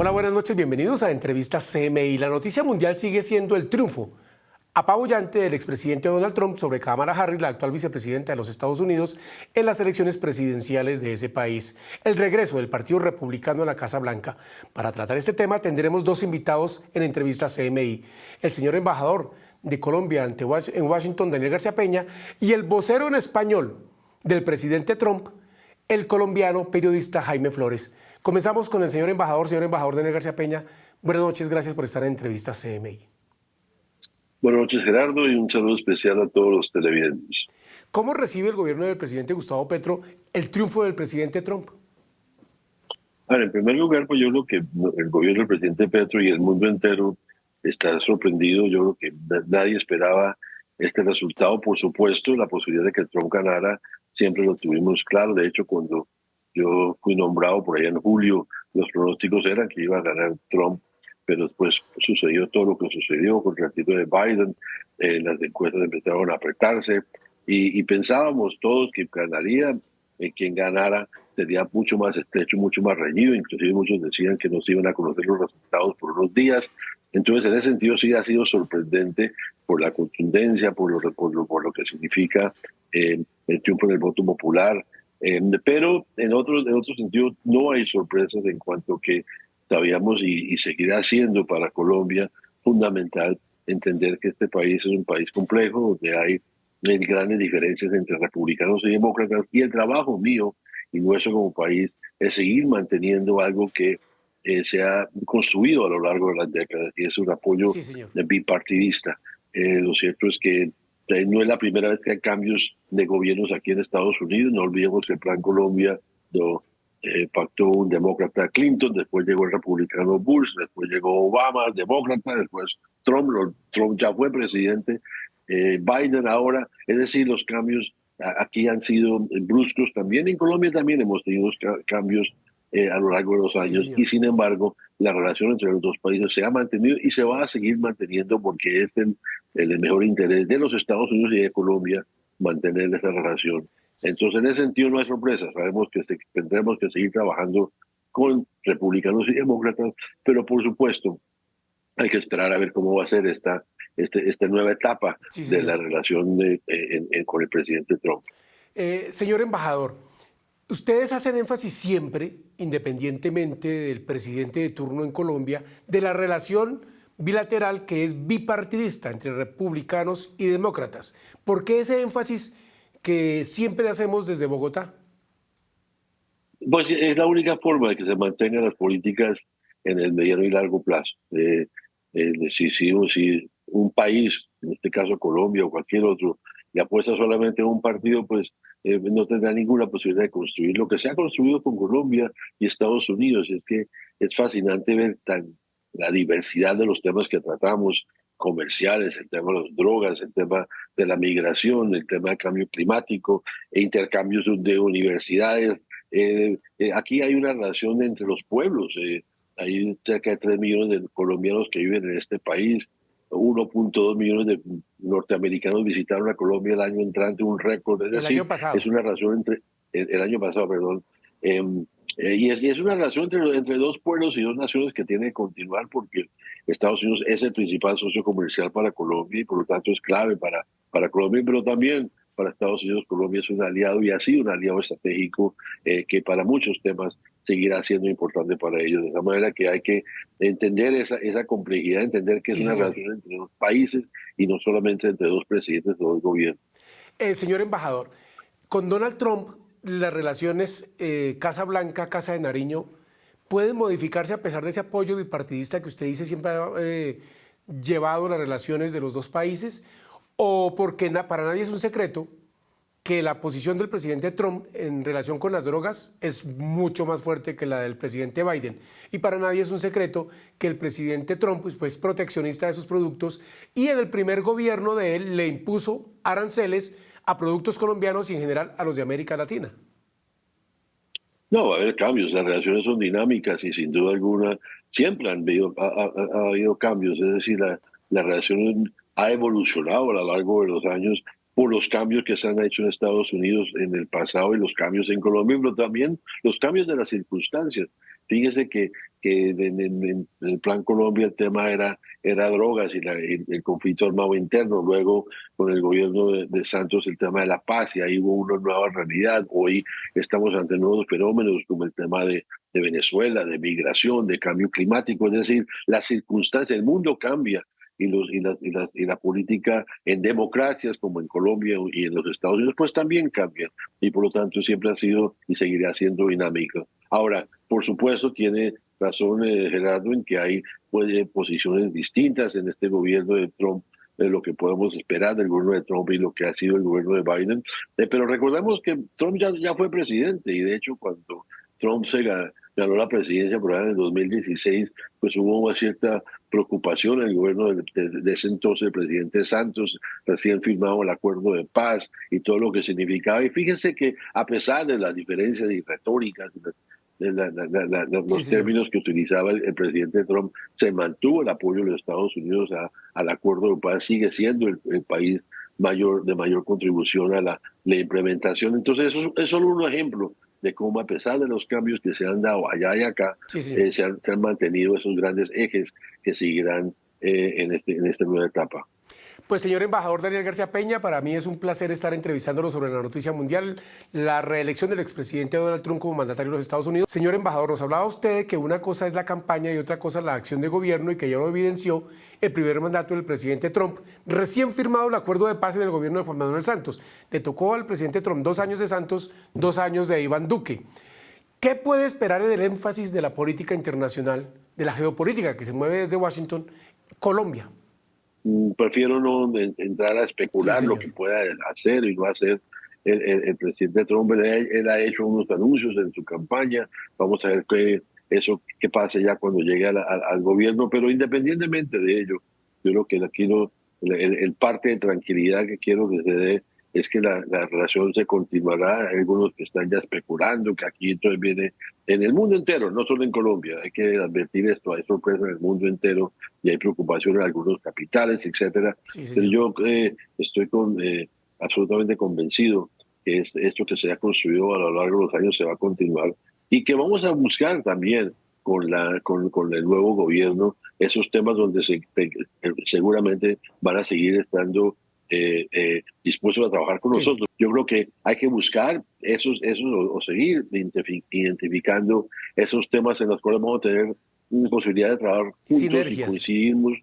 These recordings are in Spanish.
Hola, buenas noches, bienvenidos a Entrevistas CMI. La noticia mundial sigue siendo el triunfo apabullante del expresidente Donald Trump sobre Kamala Harris, la actual vicepresidenta de los Estados Unidos, en las elecciones presidenciales de ese país. El regreso del Partido Republicano a la Casa Blanca. Para tratar este tema tendremos dos invitados en Entrevistas CMI. El señor embajador de Colombia en Washington, Daniel García Peña, y el vocero en español del presidente Trump, el colombiano periodista Jaime Flores. Comenzamos con el señor embajador Daniel García Peña. Buenas noches, gracias por estar en Entrevistas CMI. Buenas noches, Gerardo, y un saludo especial a todos los televidentes. ¿Cómo recibe el gobierno del presidente Gustavo Petro el triunfo del presidente Trump? En primer lugar, pues yo creo que el gobierno del presidente Petro y el mundo entero está sorprendido. Yo creo que nadie esperaba este resultado. Por supuesto, la posibilidad de que Trump ganara siempre lo tuvimos claro. De hecho, cuando yo fui nombrado por allá en julio, los pronósticos eran que iba a ganar Trump, pero después sucedió todo lo que sucedió con el retiro de Biden. Las encuestas empezaron a apretarse y pensábamos todos que ganaría quien ganara. Sería mucho más estrecho, mucho más reñido. Inclusive muchos decían que no se iban a conocer los resultados por unos días. Entonces, en ese sentido, sí ha sido sorprendente por la contundencia, por lo que significa el triunfo en el voto popular. Pero en otro sentido, no hay sorpresas en cuanto que sabíamos y seguirá siendo para Colombia fundamental entender que este país es un país complejo, donde hay grandes diferencias entre republicanos y demócratas, y el trabajo mío y nuestro como país es seguir manteniendo algo que se ha construido a lo largo de las décadas, y es un apoyo bipartidista. Lo cierto es que no es la primera vez que hay cambios de gobiernos aquí en Estados Unidos. No olvidemos que el Plan Colombia pactó un demócrata, Clinton, después llegó el republicano Bush, después llegó Obama, demócrata, después Trump ya fue presidente, Biden ahora. Es decir, los cambios aquí han sido bruscos también. En Colombia también hemos tenido cambios a lo largo de los años, y sin embargo la relación entre los dos países se ha mantenido y se va a seguir manteniendo, porque es el mejor interés de los Estados Unidos y de Colombia mantener esa relación. Entonces, en ese sentido no hay sorpresa. Sabemos que tendremos que seguir trabajando con republicanos y demócratas, pero por supuesto hay que esperar a ver cómo va a ser esta nueva etapa de la relación con el presidente Trump. Señor embajador, ustedes hacen énfasis siempre, independientemente del presidente de turno en Colombia, de la relación bilateral que es bipartidista entre republicanos y demócratas. ¿Por qué ese énfasis que siempre hacemos desde Bogotá? Pues es la única forma de que se mantengan las políticas en el mediano y largo plazo. Si un país, en este caso Colombia o cualquier otro, le apuesta solamente a un partido, pues no tendrá ninguna posibilidad de construir lo que se ha construido con Colombia y Estados Unidos. Es que es fascinante ver la diversidad de los temas que tratamos, comerciales, el tema de las drogas, el tema de la migración, el tema del cambio climático, intercambios de universidades. Aquí hay una relación entre los pueblos. Hay cerca de 3 millones de colombianos que viven en este país. 1.2 millones de norteamericanos visitaron a Colombia el año entrante, un récord. Es decir, es una relación entre el año pasado, perdón. Es una relación entre dos pueblos y dos naciones que tiene que continuar, porque Estados Unidos es el principal socio comercial para Colombia y por lo tanto es clave para Colombia, pero también para Estados Unidos. Colombia es un aliado y ha sido un aliado estratégico que para muchos temas seguirá siendo importante para ellos. De esa manera que hay que entender esa complejidad, entender que es una relación entre dos países y no solamente entre dos presidentes o dos gobiernos. Señor embajador, con Donald Trump las relaciones Casa Blanca, Casa de Nariño pueden modificarse a pesar de ese apoyo bipartidista que usted dice siempre ha llevado las relaciones de los dos países, o porque para nadie es un secreto que la posición del presidente Trump en relación con las drogas es mucho más fuerte que la del presidente Biden. Y para nadie es un secreto que el presidente Trump pues, es proteccionista de sus productos, y en el primer gobierno de él le impuso aranceles a productos colombianos y en general a los de América Latina. No, va a haber cambios. Las relaciones son dinámicas y sin duda alguna siempre ha habido cambios. Es decir, la relación ha evolucionado a lo largo de los años, por los cambios que se han hecho en Estados Unidos en el pasado y los cambios en Colombia, pero también los cambios de las circunstancias. Fíjese que en el Plan Colombia el tema era drogas y el conflicto armado interno. Luego, con el gobierno de Santos, el tema de la paz, y ahí hubo una nueva realidad. Hoy estamos ante nuevos fenómenos como el tema de Venezuela, de migración, de cambio climático. Es decir, las circunstancias, el mundo cambia y la política en democracias como en Colombia y en los Estados Unidos pues también cambia y por lo tanto siempre ha sido y seguirá siendo dinámica. Ahora, por supuesto, tiene razón Gerardo en que hay posiciones distintas en este gobierno de Trump de lo que podemos esperar del gobierno de Trump y lo que ha sido el gobierno de Biden. Pero recordemos que Trump ya fue presidente y de hecho cuando Trump ganó la presidencia por ahí en el 2016, pues hubo una cierta preocupación en el gobierno de ese entonces, el presidente Santos, recién firmado el acuerdo de paz y todo lo que significaba. Y fíjense que a pesar de las diferencias y retóricas, Sí, los señor. términos que utilizaba el presidente Trump, se mantuvo el apoyo de los Estados Unidos al acuerdo de paz, sigue siendo el país de mayor contribución a la implementación. Entonces, eso es solo un ejemplo de cómo a pesar de los cambios que se han dado allá y acá, Sí, señor. se han mantenido esos grandes ejes que seguirán en esta nueva etapa. Pues señor embajador Daniel García Peña, para mí es un placer estar entrevistándolo sobre la noticia mundial, la reelección del expresidente Donald Trump como mandatario de los Estados Unidos. Señor embajador, nos hablaba usted de que una cosa es la campaña y otra cosa la acción de gobierno y que ya lo evidenció el primer mandato del presidente Trump, recién firmado el acuerdo de paz en el gobierno de Juan Manuel Santos. Le tocó al presidente Trump 2 años de Santos, 2 años de Iván Duque. ¿Qué puede esperar en el énfasis de la política internacional, de la geopolítica que se mueve desde Washington, Colombia? Prefiero no entrar a Sí, especular lo señor. que pueda hacer y no hacer el presidente Trump. Él ha hecho unos anuncios en su campaña. Vamos a ver qué pasa ya cuando llegue al gobierno. Pero independientemente de ello, yo creo que aquí el parte de tranquilidad que quiero que se dé es que la relación se continuará. Hay algunos que están ya especulando que aquí entonces viene en el mundo entero, no solo en Colombia. Hay que advertir esto, hay sorpresas en el mundo entero y hay preocupación en algunos capitales, etcétera. Sí, Pero señor. yo estoy absolutamente convencido que esto que se ha construido a lo largo de los años se va a continuar y que vamos a buscar también con el nuevo gobierno esos temas donde seguramente van a seguir estando dispuestos a trabajar con Sí. nosotros. Yo creo que hay que buscar o seguir identificando esos temas en los cuales vamos a tener una posibilidad de trabajar juntos y Sinergias. coincidimos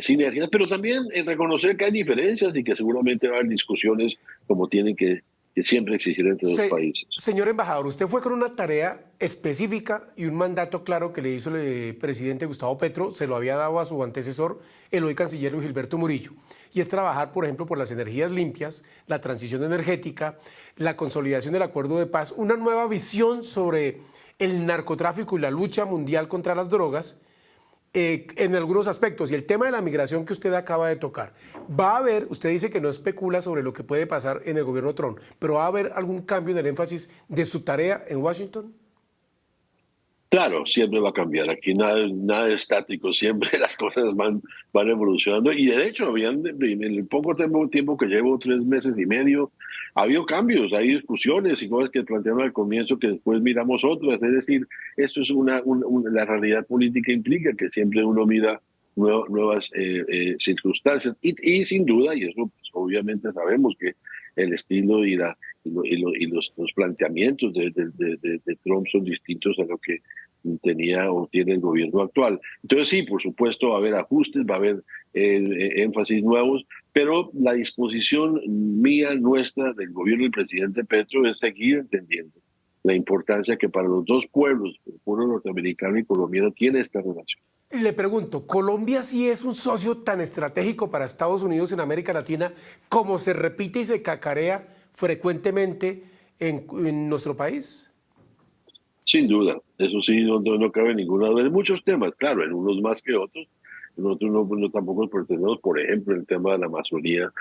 sinergias, pero también reconocer que hay diferencias y que seguramente va a haber discusiones como tienen que siempre existir entre los países. Señor embajador, usted fue con una tarea específica y un mandato claro que le hizo el presidente Gustavo Petro, se lo había dado a su antecesor, el hoy canciller Luis Gilberto Murillo, y es trabajar, por ejemplo, por las energías limpias, la transición energética, la consolidación del acuerdo de paz, una nueva visión sobre el narcotráfico y la lucha mundial contra las drogas, en algunos aspectos. Y el tema de la migración que usted acaba de tocar, va a haber, usted dice que no especula sobre lo que puede pasar en el gobierno Trump, pero ¿va a haber algún cambio en el énfasis de su tarea en Washington? Claro, siempre va a cambiar. Aquí nada es estático, siempre las cosas van evolucionando. Y de hecho, en el poco tiempo que llevo, 3 meses y medio, ha habido cambios, hay discusiones y cosas que plantearon al comienzo que después miramos otras. Es decir, esto es la realidad política implica que siempre uno mira nuevas circunstancias. Y sin duda, y eso pues, obviamente sabemos que el estilo los planteamientos de Trump son distintos a lo que tenía o tiene el gobierno actual. Entonces sí, por supuesto va a haber ajustes, va a haber énfasis nuevos, pero la disposición mía, nuestra, del gobierno del presidente Petro es seguir entendiendo la importancia que para los dos pueblos, el pueblo norteamericano y colombiano, tiene esta relación. Le pregunto, ¿Colombia sí es un socio tan estratégico para Estados Unidos en América Latina como se repite y se cacarea frecuentemente en nuestro país? Sin duda, eso sí, no cabe ninguna duda. En muchos temas, claro, en unos más que otros. Nosotros no tampoco nos pretendemos, por ejemplo, el tema de la Amazonía.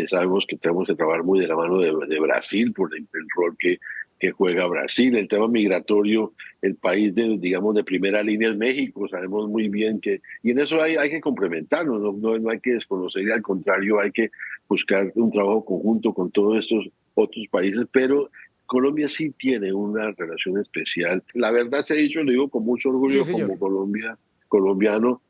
Sabemos que tenemos que trabajar muy de la mano de Brasil por el rol que juega Brasil. El tema migratorio, el país digamos, de primera línea es México. Sabemos muy bien que, y en eso hay que complementarnos, no hay que desconocer, y al contrario, hay que buscar un trabajo conjunto con todos estos otros países, pero Colombia sí tiene una relación especial. La verdad se ha dicho, lo digo con mucho Sí, orgullo señor. como colombiano,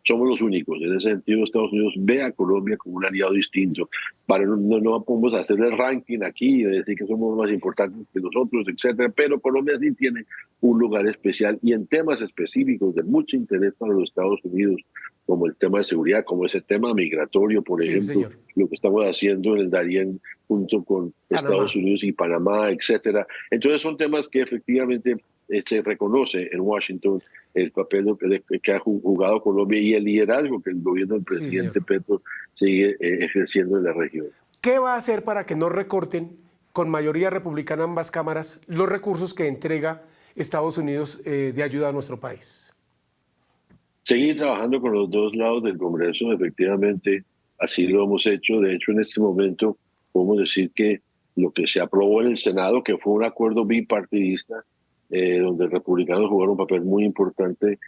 somos los únicos. En ese sentido, Estados Unidos ve a Colombia como un aliado distinto. No podemos hacer el ranking aquí y decir que somos más importantes que nosotros, etcétera, pero Colombia sí tiene un lugar especial y en temas específicos de mucho interés para los Estados Unidos, como el tema de seguridad, como ese tema migratorio, por Sí, ejemplo, señor. lo que estamos haciendo en el Darién junto con Estados Panamá. Unidos y Panamá, etcétera. Entonces son temas que efectivamente se reconoce en Washington el papel que ha jugado Colombia y el liderazgo que el gobierno del Sí, presidente señor. Petro sigue ejerciendo en la región. ¿Qué va a hacer para que no recorten con mayoría republicana en ambas cámaras los recursos que entrega Estados Unidos de ayuda a nuestro país? Seguir trabajando con los dos lados del Congreso, efectivamente, así lo hemos hecho. De hecho, en este momento podemos decir que lo que se aprobó en el Senado, que fue un acuerdo bipartidista, donde los republicanos jugaron un papel muy importante,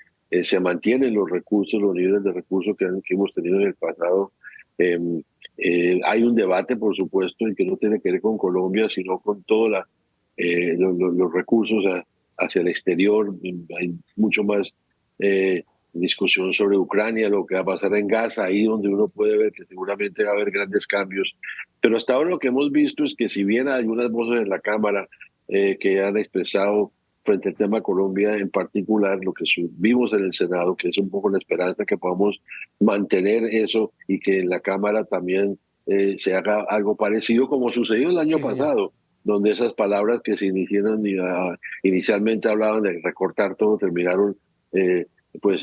se mantienen los recursos, los niveles de recursos que hemos tenido en el pasado. Eh, Hay un debate, por supuesto, y que no tiene que ver con Colombia, sino con todos los recursos hacia el exterior. Hay mucho más discusión sobre Ucrania, lo que va a pasar en Gaza, ahí donde uno puede ver que seguramente va a haber grandes cambios. Pero hasta ahora lo que hemos visto es que si bien hay algunas voces en la Cámara que han expresado frente al tema Colombia en particular, lo que vimos en el Senado, que es un poco la esperanza que podamos mantener eso y que en la Cámara también se haga algo parecido como sucedió el año Sí, señor. pasado, donde esas palabras que se iniciaron inicialmente hablaban de recortar todo, terminaron eh, pues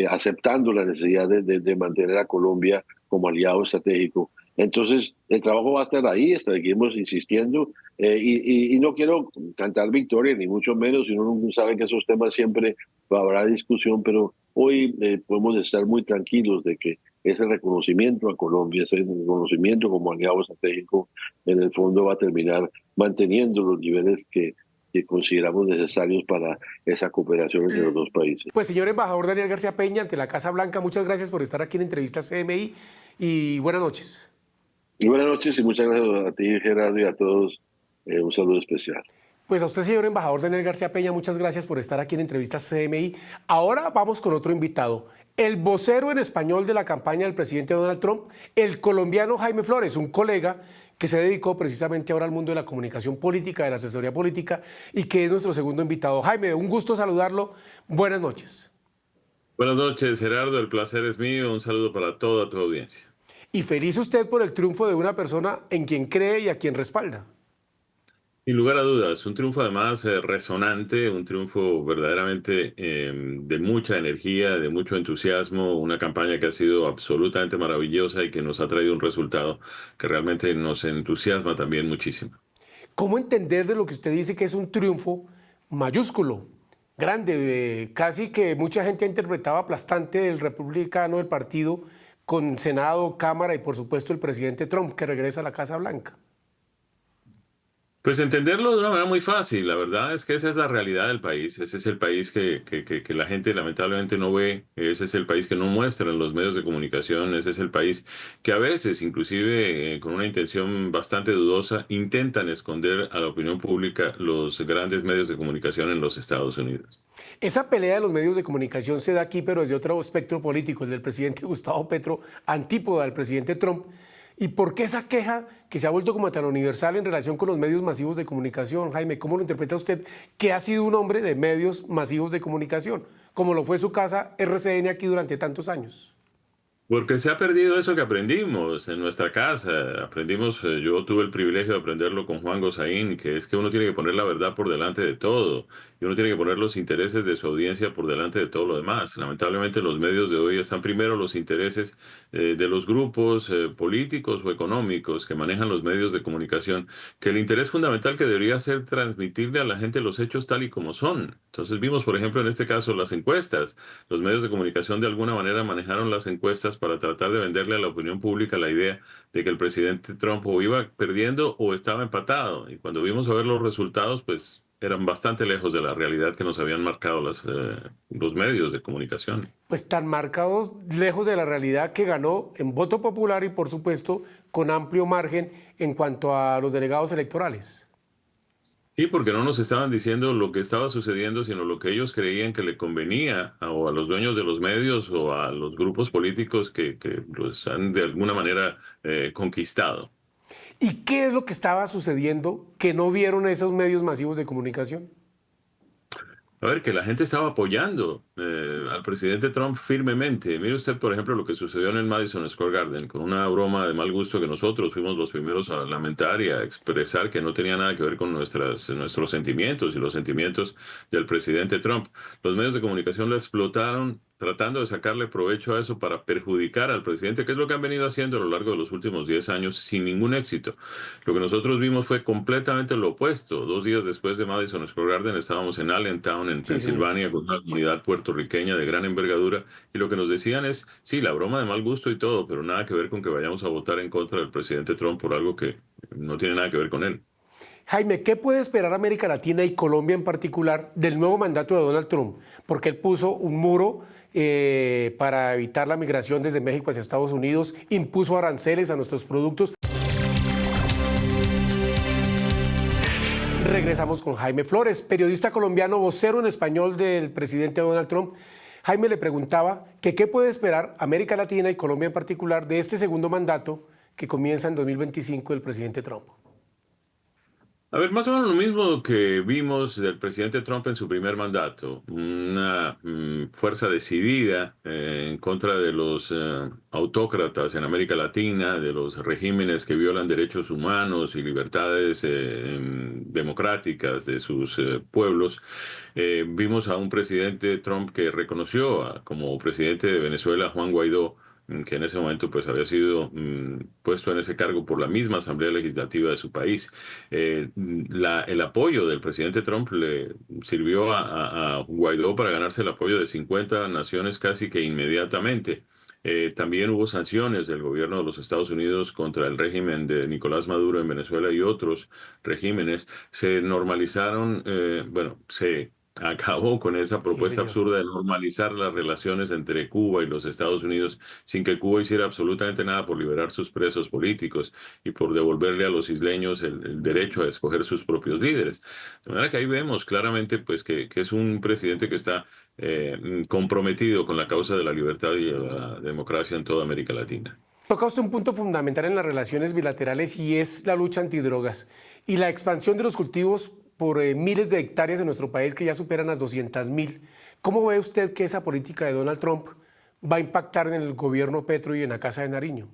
aceptando la necesidad de mantener a Colombia como aliado estratégico. Entonces, el trabajo va a estar ahí, seguimos insistiendo, y no quiero cantar victoria, ni mucho menos, si uno sabe que esos temas siempre habrá discusión, pero hoy podemos estar muy tranquilos de que ese reconocimiento a Colombia, ese reconocimiento como aliado estratégico, en el fondo va a terminar manteniendo los niveles que consideramos necesarios para esa cooperación entre los dos países. Pues señor embajador Daniel García Peña, ante la Casa Blanca, muchas gracias por estar aquí en Entrevistas CMI y buenas noches. Y buenas noches y muchas gracias a ti, Gerardo, y a todos. Un saludo especial. Pues a usted, señor embajador Daniel García Peña, muchas gracias por estar aquí en Entrevistas CMI. Ahora vamos con otro invitado, el vocero en español de la campaña del presidente Donald Trump, el colombiano Jaime Flores, un colega que se dedicó precisamente ahora al mundo de la comunicación política, de la asesoría política y que es nuestro segundo invitado. Jaime, un gusto saludarlo. Buenas noches. Buenas noches, Gerardo. El placer es mío. Un saludo para toda tu audiencia. Y feliz usted por el triunfo de una persona en quien cree y a quien respalda. Sin lugar a dudas, un triunfo además resonante, un triunfo verdaderamente de mucha energía, de mucho entusiasmo, una campaña que ha sido absolutamente maravillosa y que nos ha traído un resultado que realmente nos entusiasma también muchísimo. ¿Cómo entender de lo que usted dice que es un triunfo mayúsculo, grande, casi que mucha gente ha interpretado aplastante del republicano, del partido, con Senado, Cámara y por supuesto el presidente Trump que regresa a la Casa Blanca? Pues entenderlo de una manera muy fácil. La verdad es que esa es la realidad del país. Ese es el país que la gente lamentablemente no ve. Ese es el país que no muestran los medios de comunicación. Ese es el país que a veces, inclusive con una intención bastante dudosa, intentan esconder a la opinión pública los grandes medios de comunicación en los Estados Unidos. Esa pelea de los medios de comunicación se da aquí, pero desde otro espectro político, el del presidente Gustavo Petro, antípoda del presidente Trump. ¿Y por qué esa queja que se ha vuelto como tan universal en relación con los medios masivos de comunicación? Jaime, ¿cómo lo interpreta usted que ha sido un hombre de medios masivos de comunicación, como lo fue su casa RCN aquí durante tantos años? Porque se ha perdido eso que aprendimos en nuestra casa. Aprendimos, yo tuve el privilegio de aprenderlo con Juan Gosaín, que es que uno tiene que poner la verdad por delante de todo. y uno tiene que poner los intereses de su audiencia por delante de todo lo demás. Lamentablemente los medios de hoy están primero los intereses de los grupos políticos o económicos que manejan los medios de comunicación, que el interés fundamental que debería ser transmitirle a la gente los hechos tal y como son. Entonces vimos, por ejemplo, en este caso las encuestas. Los medios de comunicación de alguna manera manejaron las encuestas para tratar de venderle a la opinión pública la idea de que el presidente Trump o iba perdiendo o estaba empatado. Y cuando vimos a ver los resultados, pues eran bastante lejos de la realidad que nos habían marcado los medios de comunicación. Pues tan marcados, lejos de la realidad, que ganó en voto popular y, por supuesto, con amplio margen en cuanto a los delegados electorales. Sí, porque no nos estaban diciendo lo que estaba sucediendo, sino lo que ellos creían que le convenía o a los dueños de los medios o a los grupos políticos que los han de alguna manera conquistado. ¿Y qué es lo que estaba sucediendo que no vieron esos medios masivos de comunicación? A ver, que la gente estaba apoyando al presidente Trump firmemente. Mire usted, por ejemplo, lo que sucedió en el Madison Square Garden, con una broma de mal gusto que nosotros fuimos los primeros a lamentar y a expresar que no tenía nada que ver con nuestros sentimientos y los sentimientos del presidente Trump. Los medios de comunicación la explotaron tratando de sacarle provecho a eso para perjudicar al presidente, que es lo que han venido haciendo a lo largo de los últimos 10 años sin ningún éxito. Lo que nosotros vimos fue completamente lo opuesto. 2 días después de Madison Square Garden estábamos en Allentown, en Sí, señor. Pensilvania, con una comunidad puertorriqueña de gran envergadura, y lo que nos decían es, sí, la broma de mal gusto y todo, pero nada que ver con que vayamos a votar en contra del presidente Trump por algo que no tiene nada que ver con él. Jaime, ¿qué puede esperar América Latina y Colombia en particular del nuevo mandato de Donald Trump? Porque él puso un muro para evitar la migración desde México hacia Estados Unidos, impuso aranceles a nuestros productos. Regresamos con Jaime Flores, periodista colombiano, vocero en español del presidente Donald Trump. Jaime le preguntaba que qué puede esperar América Latina y Colombia en particular de este segundo mandato que comienza en 2025 del presidente Trump. A ver, más o menos lo mismo que vimos del presidente Trump en su primer mandato, una fuerza decidida en contra de los autócratas en América Latina, de los regímenes que violan derechos humanos y libertades democráticas de sus pueblos. Vimos a un presidente Trump que reconoció como presidente de Venezuela a Juan Guaidó, que en ese momento pues había sido puesto en ese cargo por la misma Asamblea Legislativa de su país. El apoyo del presidente Trump le sirvió a Guaidó para ganarse el apoyo de 50 naciones casi que inmediatamente. También hubo sanciones del gobierno de los Estados Unidos contra el régimen de Nicolás Maduro en Venezuela y otros regímenes. Se normalizaron, se acabó con esa Sí, propuesta señor. absurda de normalizar las relaciones entre Cuba y los Estados Unidos sin que Cuba hiciera absolutamente nada por liberar sus presos políticos y por devolverle a los isleños el derecho a escoger sus propios líderes. De manera que ahí vemos claramente pues, que es un presidente que está comprometido con la causa de la libertad y la democracia en toda América Latina. Toca usted un punto fundamental en las relaciones bilaterales y es la lucha antidrogas y la expansión de los cultivos por miles de hectáreas en nuestro país que ya superan las 200.000. ¿Cómo ve usted que esa política de Donald Trump va a impactar en el gobierno Petro y en la Casa de Nariño?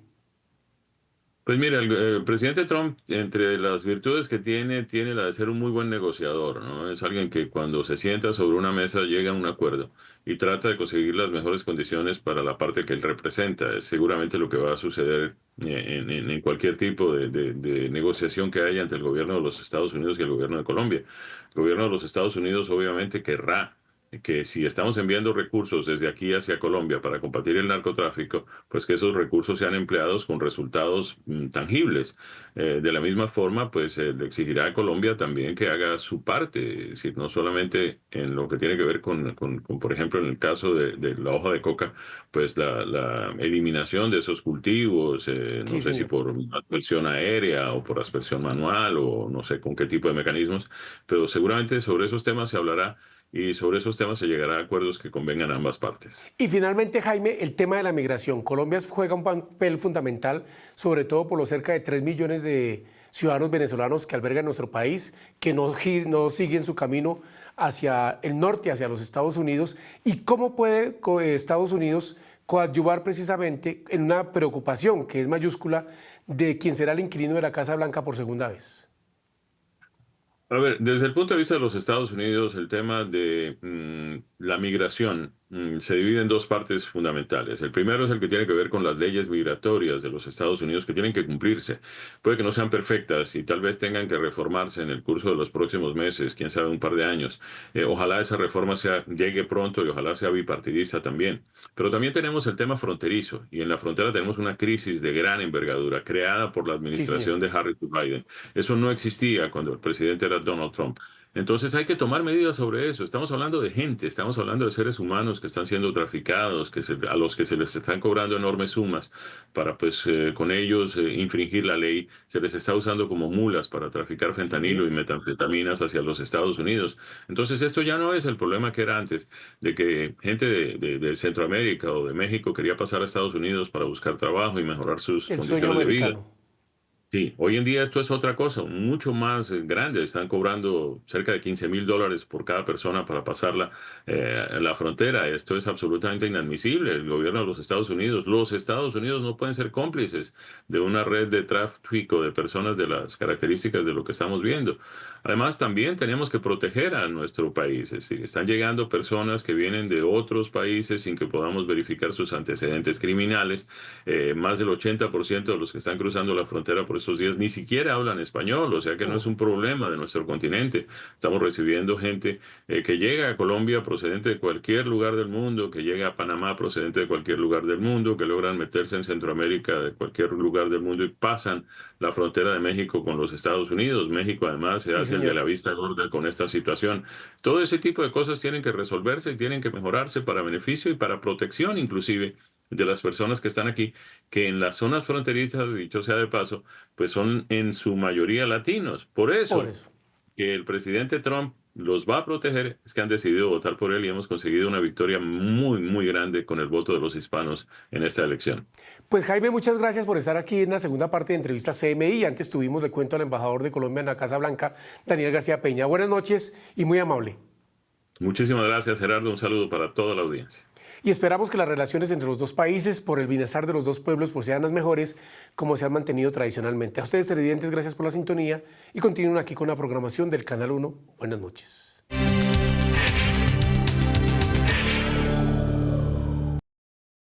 Pues mira, el presidente Trump, entre las virtudes que tiene la de ser un muy buen negociador, ¿no? Es alguien que cuando se sienta sobre una mesa llega a un acuerdo y trata de conseguir las mejores condiciones para la parte que él representa. Es seguramente lo que va a suceder en cualquier tipo de negociación que haya entre el gobierno de los Estados Unidos y el gobierno de Colombia. El gobierno de los Estados Unidos obviamente querrá que si estamos enviando recursos desde aquí hacia Colombia para combatir el narcotráfico, pues que esos recursos sean empleados con resultados tangibles. De la misma forma, pues le exigirá a Colombia también que haga su parte, es decir, no solamente en lo que tiene que ver con, por ejemplo, en el caso de la hoja de coca, pues la eliminación de esos cultivos, no Sí, sé si señor. por aspersión aérea o por aspersión manual o no sé con qué tipo de mecanismos, pero seguramente sobre esos temas se hablará y sobre esos temas se llegará a acuerdos que convengan a ambas partes. Y finalmente, Jaime, el tema de la migración. Colombia juega un papel fundamental, sobre todo por los cerca de 3 millones de ciudadanos venezolanos que albergan nuestro país, que no siguen su camino hacia el norte, hacia los Estados Unidos. ¿Y cómo puede Estados Unidos coadyuvar precisamente en una preocupación que es mayúscula de quien será el inquilino de la Casa Blanca por segunda vez? A ver, desde el punto de vista de los Estados Unidos, el tema de la migración se divide en dos partes fundamentales. El primero es el que tiene que ver con las leyes migratorias de los Estados Unidos que tienen que cumplirse. Puede que no sean perfectas y tal vez tengan que reformarse en el curso de los próximos meses, quién sabe, un par de años. Ojalá esa reforma llegue pronto y ojalá sea bipartidista también. Pero también tenemos el tema fronterizo y en la frontera tenemos una crisis de gran envergadura creada por la Sí, señor. administración de Harris y Biden. Eso no existía cuando el presidente era Donald Trump. Entonces hay que tomar medidas sobre eso. Estamos hablando de gente, estamos hablando de seres humanos que están siendo traficados, a los que se les están cobrando enormes sumas para, pues, con ellos infringir la ley. Se les está usando como mulas para traficar fentanilo y Sí, metanfetaminas hacia los Estados Unidos. Entonces esto ya no es el problema que era antes, de que gente de Centroamérica o de México quería pasar a Estados Unidos para buscar trabajo y mejorar sus el sueño condiciones de vida. americano. Sí, hoy en día esto es otra cosa, mucho más grande. Están cobrando cerca de $15,000 por cada persona para pasarla la frontera. Esto es absolutamente inadmisible. El gobierno de los Estados Unidos no pueden ser cómplices de una red de tráfico de personas de las características de lo que estamos viendo. Además, también tenemos que proteger a nuestro país. Es decir, están llegando personas que vienen de otros países sin que podamos verificar sus antecedentes criminales. Más del 80% de los que están cruzando la frontera por estos días ni siquiera hablan español, o sea que no es Mm. un problema de nuestro continente. Estamos recibiendo gente que llega a Colombia procedente de cualquier lugar del mundo, que llega a Panamá procedente de cualquier lugar del mundo, que logran meterse en Centroamérica de cualquier lugar del mundo y pasan la frontera de México con los Estados Unidos. México además se Sí, hace el de la señor. vista gorda con esta situación. Todo ese tipo de cosas tienen que resolverse y tienen que mejorarse para beneficio y para protección inclusive de las personas que están aquí, que en las zonas fronterizas, dicho sea de paso, pues son en su mayoría latinos. Por Por eso eso. que el presidente Trump los va a proteger, es que han decidido votar por él y hemos conseguido una victoria muy, muy grande con el voto de los hispanos en esta elección. Pues Jaime, muchas gracias por estar aquí en la segunda parte de entrevista CMI. Antes tuvimos, le cuento, al embajador de Colombia en la Casa Blanca, Daniel García Peña. Buenas noches y muy amable. Muchísimas gracias, Gerardo. Un saludo para toda la audiencia. Y esperamos que las relaciones entre los dos países, por el bienestar de los dos pueblos, pues sean las mejores como se han mantenido tradicionalmente. A ustedes, televidentes, gracias por la sintonía y continúen aquí con la programación del Canal 1. Buenas noches.